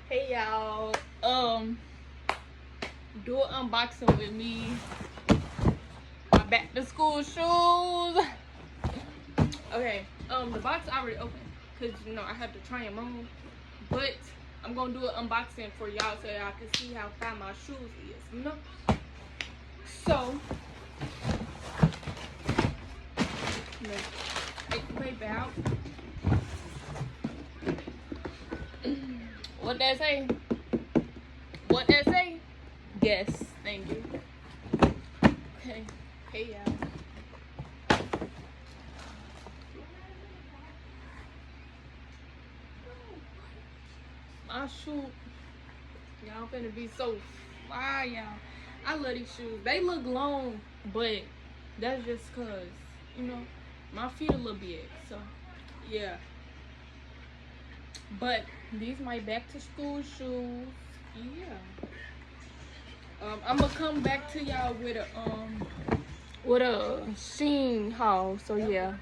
Hey y'all, do an unboxing with me. My back to school shoes. Okay, the box I already opened because you know I had to try them on, but I'm gonna do an unboxing for y'all so y'all can see how fine my shoes is, you know. So, take the paper out. What that say? What that say? Yes, thank you. Okay, hey y'all. My shoe, y'all finna be so fire, y'all. I love these shoes. They look long, but that's just cause, you know, my feet a little big, so yeah. But these my back to school shoes. Yeah. I'm gonna come back to y'all with a Sheen haul. So yeah.